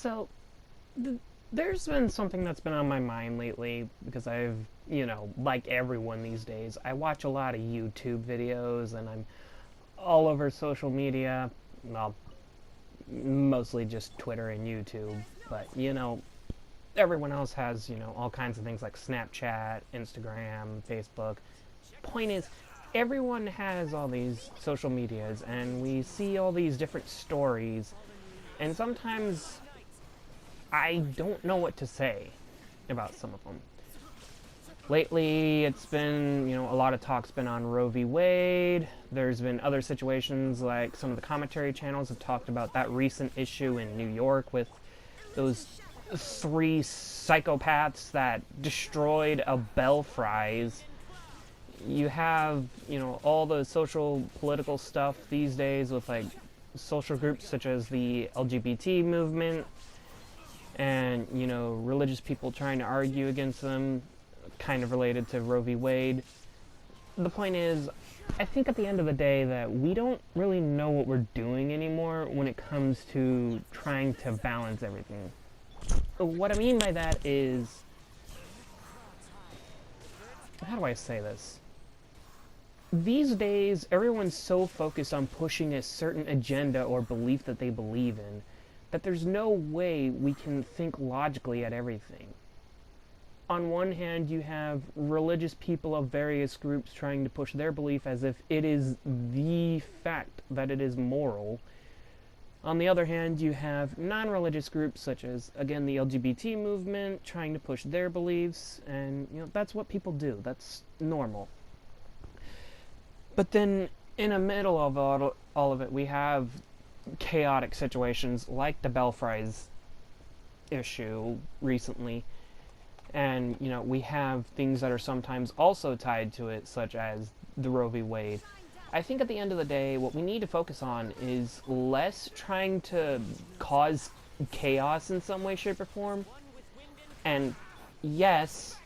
So, there's been something that's been on my mind lately because I've, like everyone these days, I watch a lot of YouTube videos and I'm all over social media. Well, mostly just Twitter and YouTube, but everyone else has, all kinds of things like Snapchat, Instagram, Facebook. Point is, everyone has all these social medias and we see all these different stories, and sometimes I don't know what to say about some of them. Lately, it's been, a lot of talk's been on Roe v. Wade. There's been other situations like some of the commentary channels have talked about that recent issue in New York with those three psychopaths that destroyed a Belfries. You have, all the social political stuff these days with like social groups such as the LGBT movement and, religious people trying to argue against them, kind of related to Roe v. Wade. The point is, I think at the end of the day that we don't really know what we're doing anymore when it comes to trying to balance everything. What I mean by that is, how do I say this? These days, everyone's so focused on pushing a certain agenda or belief that they believe in that there's no way we can think logically at everything. On one hand, you have religious people of various groups trying to push their belief as if it is the fact that it is moral. On the other hand, you have non-religious groups such as, again, the LGBT movement trying to push their beliefs, and that's what people do. That's normal. But then, in the middle of all of it, we have chaotic situations like the Belfries issue recently. And, we have things that are sometimes also tied to it, such as the Roe v. Wade. I think at the end of the day, what we need to focus on is less trying to cause chaos in some way, shape, or form. And yes,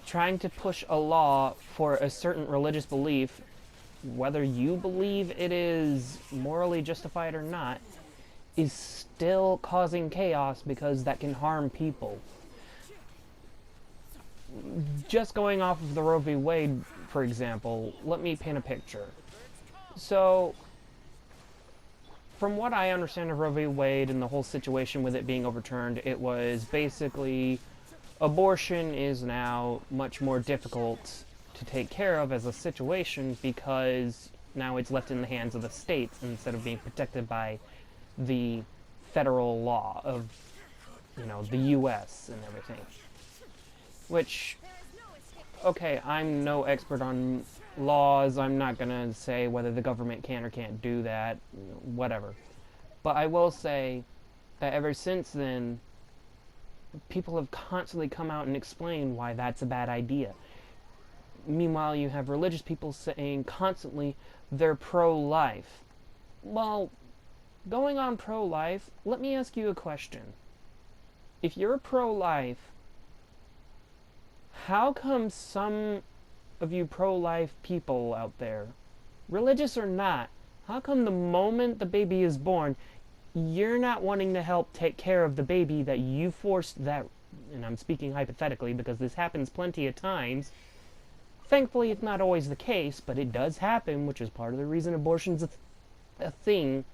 trying to push a law for a certain religious belief, whether you believe it is morally justified or not, is still causing chaos because that can harm people. Just going off of the Roe v. Wade, for example, let me paint a picture. So, from what I understand of Roe v. Wade and the whole situation with it being overturned, it was basically abortion is now much more difficult to take care of as a situation because now it's left in the hands of the states instead of being protected by the federal law of, the U.S. and everything. Which, okay, I'm no expert on laws. I'm not gonna say whether the government can or can't do that, whatever. But I will say that ever since then, people have constantly come out and explained why that's a bad idea. Meanwhile, you have religious people saying constantly they're pro-life. Well, going on pro-life, let me ask you a question. If you're pro-life, how come some of you pro-life people out there, religious or not, how come the moment the baby is born, you're not wanting to help take care of the baby that you forced that, and I'm speaking hypothetically because this happens plenty of times. Thankfully, it's not always the case, but it does happen, which is part of the reason abortion's a thing.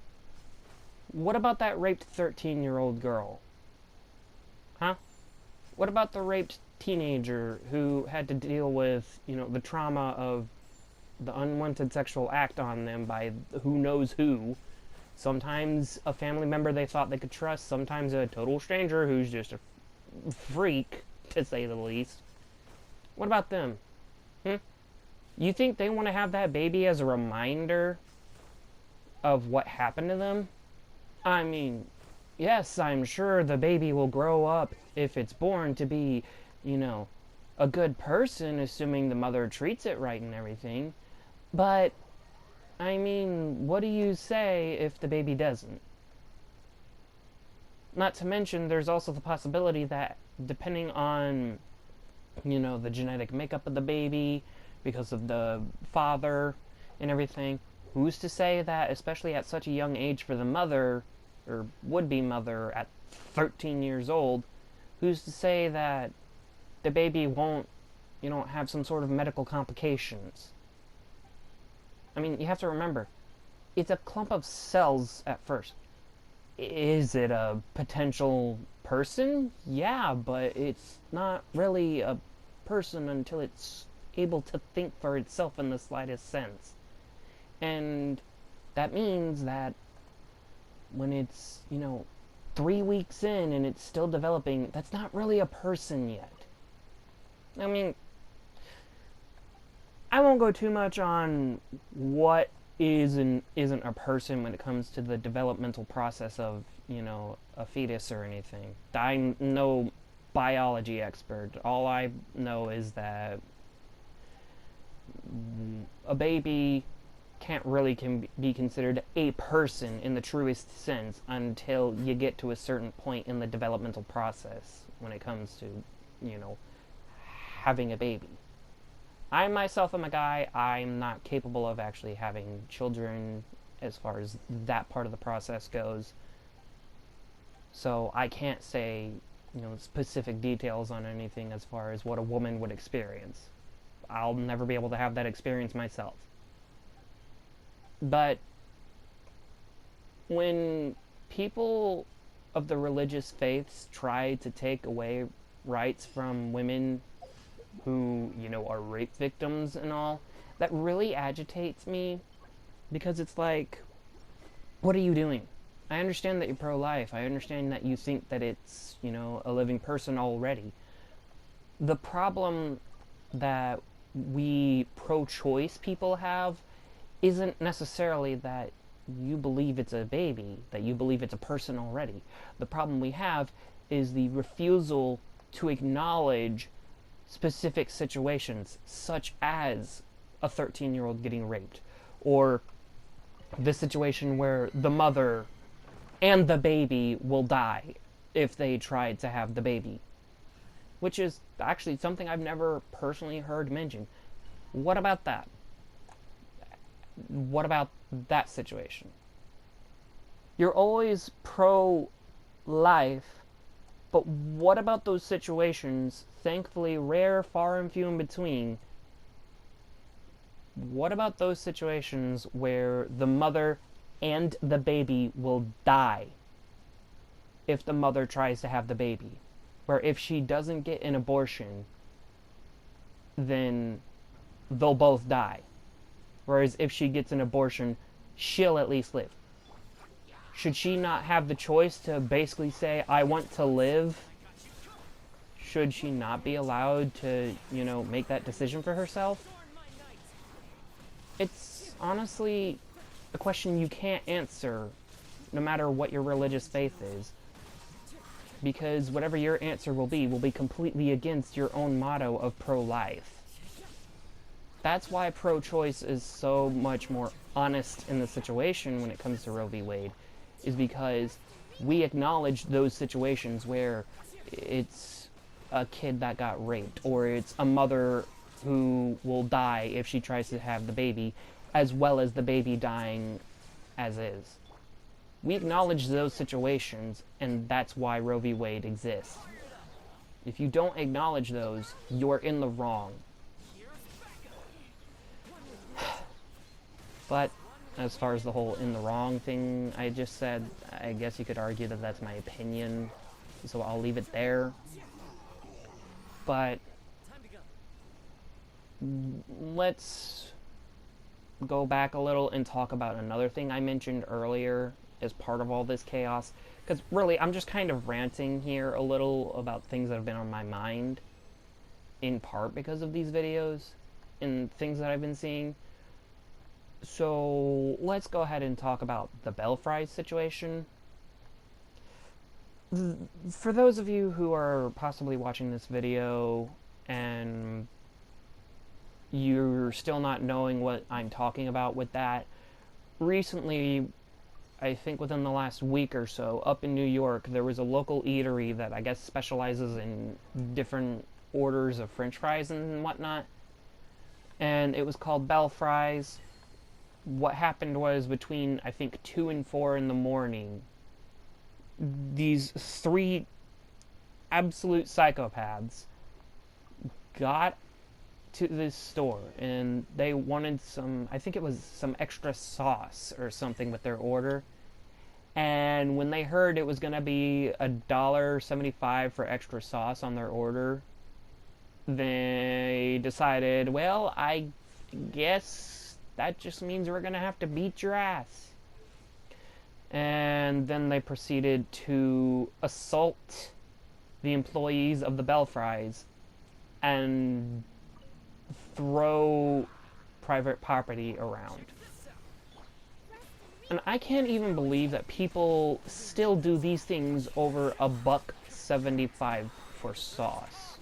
What about that raped 13-year-old girl? Huh? What about the raped teenager who had to deal with, the trauma of the unwanted sexual act on them by who knows who? Sometimes a family member they thought they could trust, sometimes a total stranger who's just a freak, to say the least. What about them? You think they want to have that baby as a reminder of what happened to them? I mean, yes, I'm sure the baby will grow up, if it's born, to be, a good person, assuming the mother treats it right and everything. But, I mean, what do you say if the baby doesn't? Not to mention, there's also the possibility that, depending on, the genetic makeup of the baby, because of the father and everything, who's to say that, especially at such a young age for the mother, or would-be mother at 13 years old, who's to say that the baby won't, have some sort of medical complications? I mean, you have to remember, it's a clump of cells at first. Is it a potential person? Yeah, but it's not really a person until it's able to think for itself in the slightest sense. And that means that when it's, 3 weeks in and it's still developing, that's not really a person yet. I mean, I won't go too much on what is and isn't a person when it comes to the developmental process of, a fetus or anything. I'm no biology expert. All I know is that a baby can't really be considered a person in the truest sense until you get to a certain point in the developmental process when it comes to, having a baby. I myself am a guy, I'm not capable of actually having children as far as that part of the process goes. So I can't say, specific details on anything as far as what a woman would experience. I'll never be able to have that experience myself. But when people of the religious faiths try to take away rights from women who, are rape victims and all, that really agitates me, because it's like, what are you doing? I understand that you're pro-life. I understand that you think that it's, a living person already. The problem that we pro-choice people have isn't necessarily that you believe it's a baby, that you believe it's a person already. The problem we have is the refusal to acknowledge specific situations, such as a 13-year-old getting raped, or the situation where the mother and the baby will die if they tried to have the baby, which is actually something I've never personally heard mentioned. What about that? What about that situation? You're always pro-life, but what about those situations, thankfully rare, far and few in between? What about those situations where the mother and the baby will die if the mother tries to have the baby? Where if she doesn't get an abortion, then they'll both die. Whereas if she gets an abortion, she'll at least live. Should she not have the choice to basically say, I want to live? Should she not be allowed to, make that decision for herself? It's honestly a question you can't answer, no matter what your religious faith is. Because whatever your answer will be completely against your own motto of pro-life. That's why pro-choice is so much more honest in the situation when it comes to Roe v. Wade, is because we acknowledge those situations where it's a kid that got raped, or it's a mother who will die if she tries to have the baby, as well as the baby dying as is. We acknowledge those situations, and that's why Roe v. Wade exists. If you don't acknowledge those, you're in the wrong. But as far as the whole in the wrong thing I just said, I guess you could argue that that's my opinion, so I'll leave it there. But let's go back a little and talk about another thing I mentioned earlier as part of all this chaos, because really I'm just kind of ranting here a little about things that have been on my mind, in part because of these videos and things that I've been seeing. So let's go ahead and talk about the Belfry situation. For those of you who are possibly watching this video and you're still not knowing what I'm talking about with that, recently, I think within the last week or so, up in New York, there was a local eatery that I guess specializes in different orders of french fries and whatnot, and it was called Belfry's. What happened was, between I think 2 and 4 in the morning, these three absolute psychopaths got to this store and they wanted some, I think it was some extra sauce or something with their order. And when they heard it was going to be $1.75 for extra sauce on their order, they decided, well, I guess that just means we're going to have to beat your ass. And then they proceeded to assault the employees of the Belfries and throw private property around. And I can't even believe that people still do these things over $1.75 for sauce.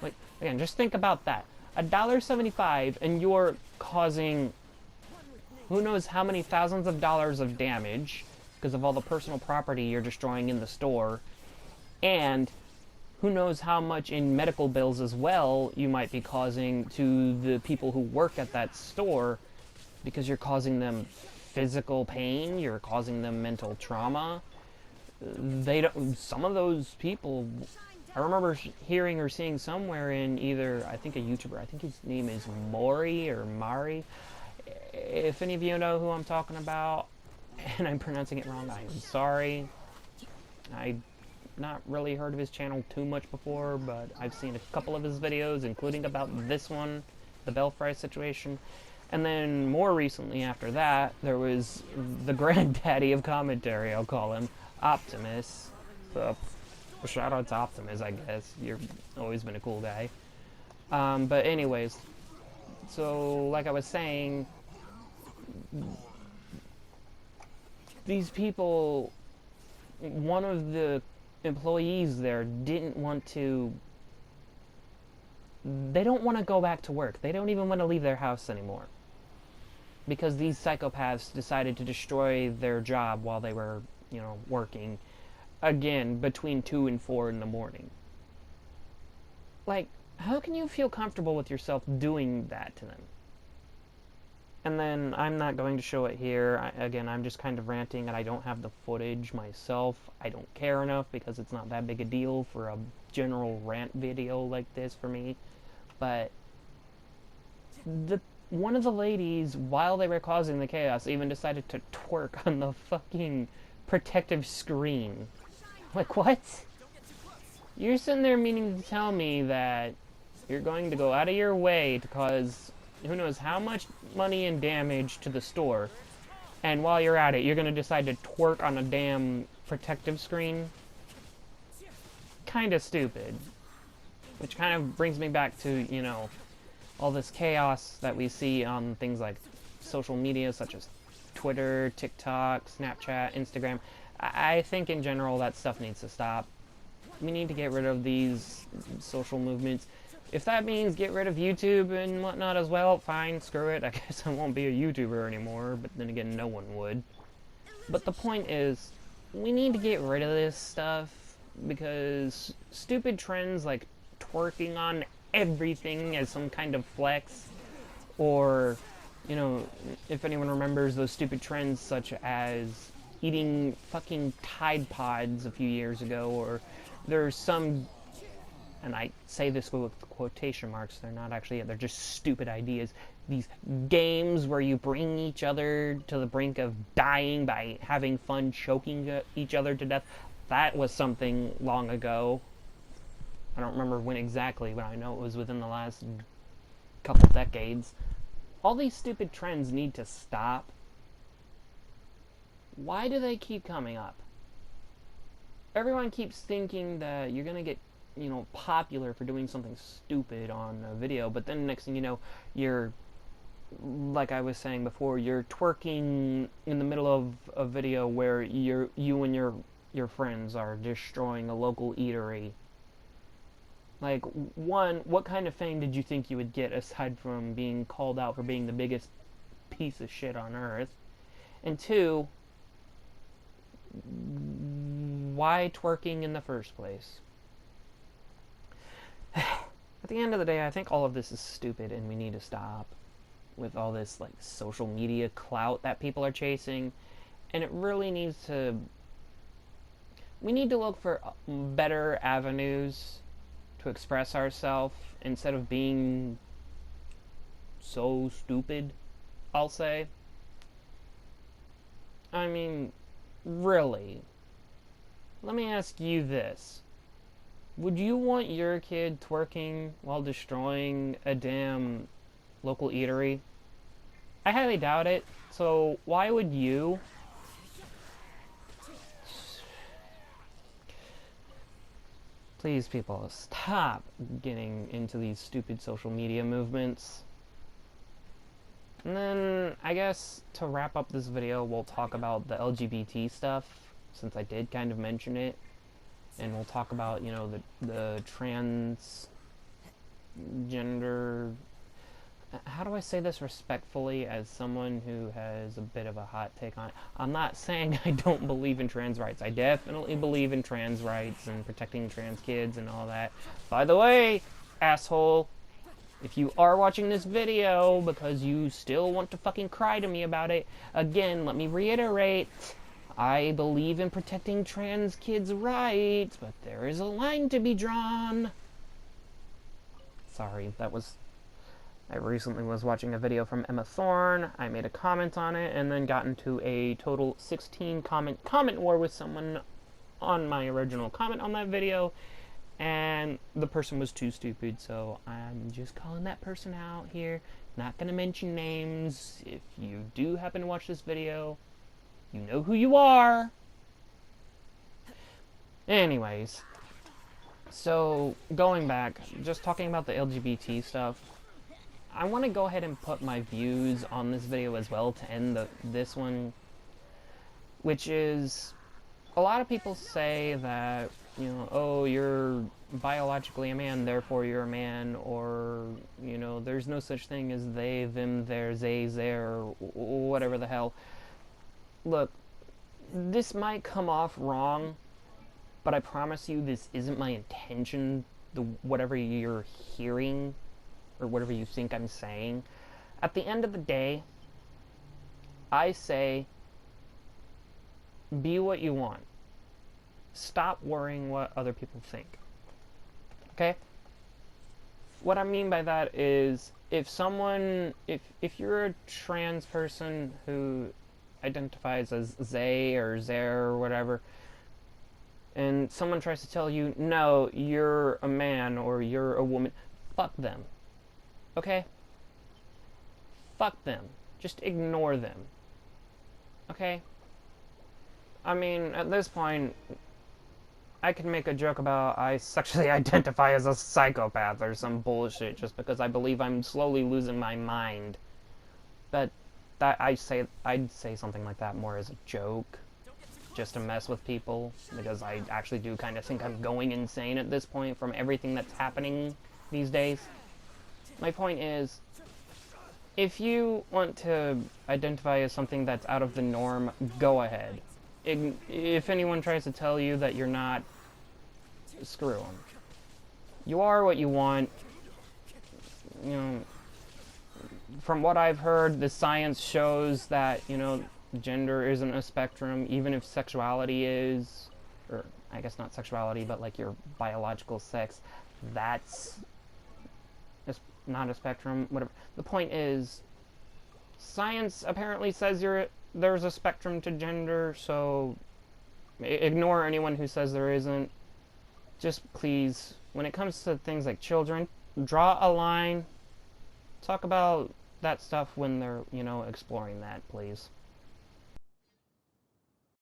Like, again, just think about that. $1.75 and you're causing who knows how many thousands of dollars of damage because of all the personal property you're destroying in the store, and who knows how much in medical bills as well you might be causing to the people who work at that store because you're causing them physical pain, you're causing them mental trauma. Some of those people, I remember hearing or seeing somewhere in either, I think a YouTuber, I think his name is Mori or Mari. If any of you know who I'm talking about, and I'm pronouncing it wrong, I'm sorry. I've not really heard of his channel too much before, but I've seen a couple of his videos, including about this one, the Belfry situation. And then more recently after that, there was the granddaddy of commentary, I'll call him, Optimus. So, shout out to Optimus, I guess. You've always been a cool guy. But anyways, so like I was saying, these people, one of the employees there didn't want to, they don't want to go back to work. They don't even want to leave their house anymore. Because these psychopaths decided to destroy their job while they were, working, again, between 2 and 4 in the morning. Like, how can you feel comfortable with yourself doing that to them? And then, I'm not going to show it here. Again, I'm just kind of ranting, and I don't have the footage myself. I don't care enough, because it's not that big a deal for a general rant video like this for me. But, one of the ladies, while they were causing the chaos, even decided to twerk on the fucking protective screen. Like, what? You're sitting there meaning to tell me that you're going to go out of your way to cause who knows how much money and damage to the store, and while you're at it, you're going to decide to twerk on a damn protective screen? Kinda stupid. Which kind of brings me back to, all this chaos that we see on things like social media, such as Twitter, TikTok, Snapchat, Instagram. I think in general that stuff needs to stop. We need to get rid of these social movements. If that means get rid of YouTube and whatnot as well, fine, screw it. I guess I won't be a YouTuber anymore, but then again, no one would. But the point is, we need to get rid of this stuff, because stupid trends like twerking on everything as some kind of flex, or, if anyone remembers those stupid trends such as eating fucking Tide Pods a few years ago, or there's some, and I say this with quotation marks, they're not actually, they're just stupid ideas, these games where you bring each other to the brink of dying by having fun choking each other to death. That was something long ago. I don't remember when exactly, but I know it was within the last couple decades. All these stupid trends need to stop. Why do they keep coming up? Everyone keeps thinking that you're gonna get, popular for doing something stupid on a video, but then next thing you know, you're, like I was saying before, you're twerking in the middle of a video where you and your friends are destroying a local eatery. Like, one, what kind of fame did you think you would get aside from being called out for being the biggest piece of shit on earth? And two, why twerking in the first place? At the end of the day, I think all of this is stupid and we need to stop with all this, like, social media clout that people are chasing. And it really needs to... we need to look for better avenues to express ourselves instead of being so stupid, I'll say. I mean, really. Let me ask you this. Would you want your kid twerking while destroying a damn local eatery? I highly doubt it, so why would you? Please, people, stop getting into these stupid social media movements. And then, I guess, to wrap up this video, we'll talk about the LGBT stuff, since I did kind of mention it. And we'll talk about, you know, the transgender... How do I say this respectfully as someone who has a bit of a hot take on it? I'm not saying I don't believe in trans rights. I definitely believe in trans rights and protecting trans kids and all that. By the way, asshole, if you are watching this video because you still want to fucking cry to me about it, again, let me reiterate, I believe in protecting trans kids' rights, but there is a line to be drawn. Sorry, that was... I recently was watching a video from Emma Thorne, I made a comment on it, and then got into a total 16 comment war with someone on my original comment on that video, and the person was too stupid, so I'm just calling that person out here. Not gonna mention names. If you do happen to watch this video, you know who you are. Anyways, so going back, just talking about the LGBT stuff, I want to go ahead and put my views on this video as well to end this one, which is, a lot of people say that, you know, oh, you're biologically a man, therefore you're a man, or, you know, there's no such thing as they, them, their, they, their, or whatever the hell. Look, this might come off wrong, but I promise you this isn't my intention, whatever you're hearing or whatever you think I'm saying. At the end of the day, I say, be what you want. Stop worrying what other people think. Okay? What I mean by that is, if you're a trans person who identifies as they or there or whatever, and someone tries to tell you, no, you're a man or you're a woman, fuck them. Okay? Fuck them. Just ignore them. Okay? I mean, at this point, I can make a joke about I sexually identify as a psychopath or some bullshit just because I believe I'm slowly losing my mind. But I'd say something like that more as a joke, just to mess with people, because I actually do kind of think I'm going insane at this point from everything that's happening these days. My point is, if you want to identify as something that's out of the norm, go ahead. If anyone tries to tell you that you're not, screw them. You are what you want. You know, from what I've heard, the science shows that, you know, gender isn't a spectrum, even if sexuality is, or I guess not sexuality, but like your biological sex, that's not a spectrum, whatever. The point is, science apparently says there's a spectrum to gender, so ignore anyone who says there isn't. Just please, when it comes to things like children, draw a line. Talk about that stuff when they're, you know, exploring that, please.